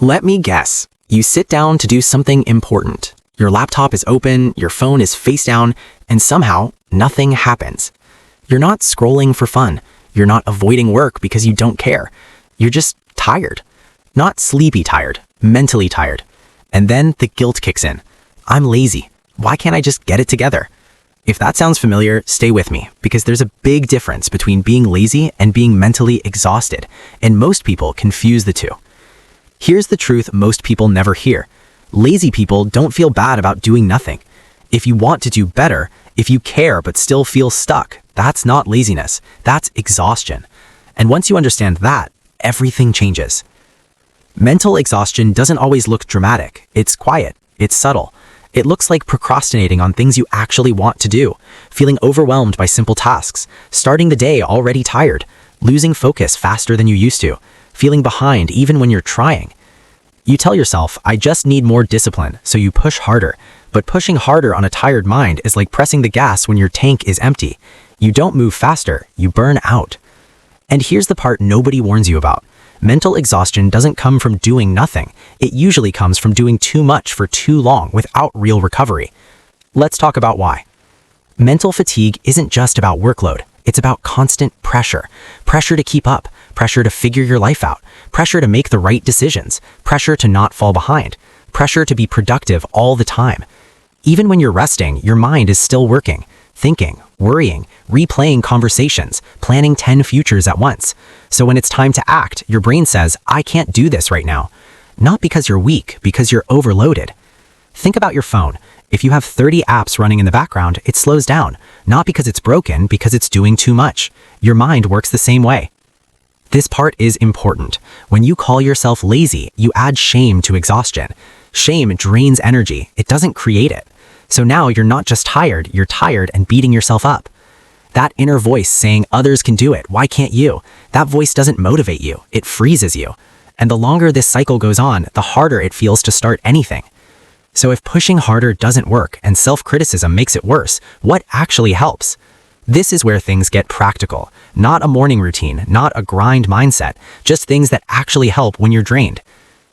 Let me guess. You sit down to do something important. Your laptop is open, your phone is face down, and somehow nothing happens. You're not scrolling for fun. You're not avoiding work because you don't care. You're just tired. Not sleepy tired, mentally tired. And then the guilt kicks in. I'm lazy. Why can't I just get it together? If that sounds familiar, stay with me, because there's a big difference between being lazy and being mentally exhausted, and most people confuse the two. Here's the truth most people never hear. Lazy people don't feel bad about doing nothing. If you want to do better, if you care but still feel stuck, that's not laziness, that's exhaustion. And once you understand that, everything changes. Mental exhaustion doesn't always look dramatic. It's quiet, it's subtle. It looks like procrastinating on things you actually want to do, feeling overwhelmed by simple tasks, starting the day already tired, losing focus faster than you used to, feeling behind even when you're trying. You tell yourself, I just need more discipline, so you push harder. But pushing harder on a tired mind is like pressing the gas when your tank is empty. You don't move faster, you burn out. And here's the part nobody warns you about. Mental exhaustion doesn't come from doing nothing. It usually comes from doing too much for too long without real recovery. Let's talk about why. Mental fatigue isn't just about workload. It's about constant pressure. Pressure to keep up, pressure to figure your life out, pressure to make the right decisions, pressure to not fall behind, pressure to be productive all the time. Even when you're resting, your mind is still working, thinking, worrying, replaying conversations, planning 10 futures at once. So when it's time to act, your brain says, I can't do this right now. Not because you're weak, because you're overloaded. Think about your phone. If you have 30 apps running in the background, it slows down. Not because it's broken, because it's doing too much. Your mind works the same way. This part is important. When you call yourself lazy, you add shame to exhaustion. Shame drains energy. It doesn't create it. So now you're not just tired, you're tired and beating yourself up. That inner voice saying others can do it, why can't you? That voice doesn't motivate you, it freezes you. And the longer this cycle goes on, the harder it feels to start anything. So if pushing harder doesn't work and self-criticism makes it worse, what actually helps? This is where things get practical. Not a morning routine, not a grind mindset, just things that actually help when you're drained.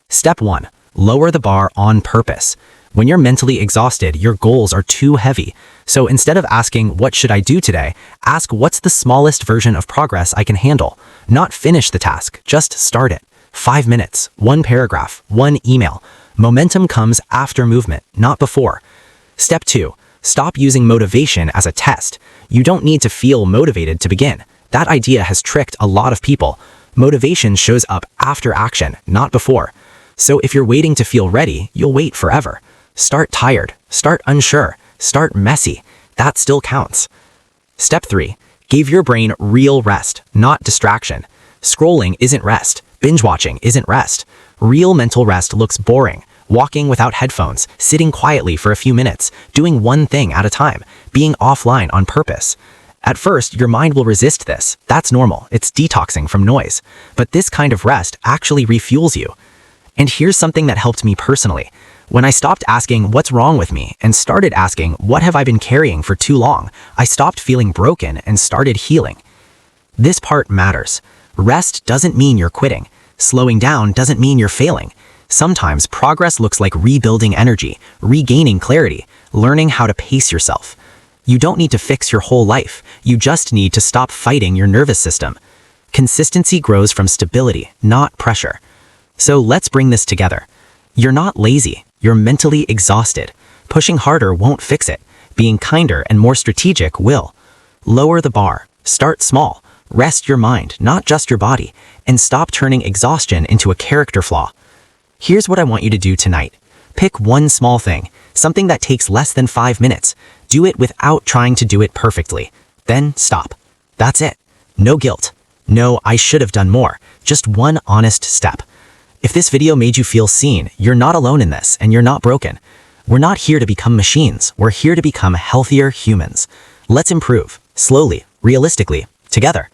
Step 1. Lower the bar on purpose. When you're mentally exhausted, your goals are too heavy. So instead of asking, what should I do today? Ask, what's the smallest version of progress I can handle? Not finish the task, just start it. 5 minutes, 1 paragraph, 1 email. Momentum comes after movement, not before. Step 2. Stop using motivation as a test. You don't need to feel motivated to begin. That idea has tricked a lot of people. Motivation shows up after action, not before. So if you're waiting to feel ready, you'll wait forever. Start tired, start unsure, start messy. That still counts. Step 3. Give your brain real rest, not distraction. Scrolling isn't rest. Binge watching isn't rest. Real mental rest looks boring. Walking without headphones, sitting quietly for a few minutes, doing one thing at a time, being offline on purpose. At first, your mind will resist this. That's normal. It's detoxing from noise. But this kind of rest actually refuels you. And here's something that helped me personally. When I stopped asking, what's wrong with me, and started asking, what have I been carrying for too long, I stopped feeling broken and started healing. This part matters. Rest doesn't mean you're quitting. Slowing down doesn't mean you're failing. Sometimes progress looks like rebuilding energy, regaining clarity, learning how to pace yourself. You don't need to fix your whole life. You just need to stop fighting your nervous system. Consistency grows from stability, not pressure. So let's bring this together. You're not lazy. You're mentally exhausted. Pushing harder won't fix it. Being kinder and more strategic will. Lower the bar. Start small. Rest your mind, not just your body. And stop turning exhaustion into a character flaw. Here's what I want you to do tonight. Pick one small thing, something that takes less than 5 minutes. Do it without trying to do it perfectly. Then stop. That's it. No guilt. No, I should have done more. Just one honest step. If this video made you feel seen, you're not alone in this and you're not broken. We're not here to become machines. We're here to become healthier humans. Let's improve, slowly, realistically, together.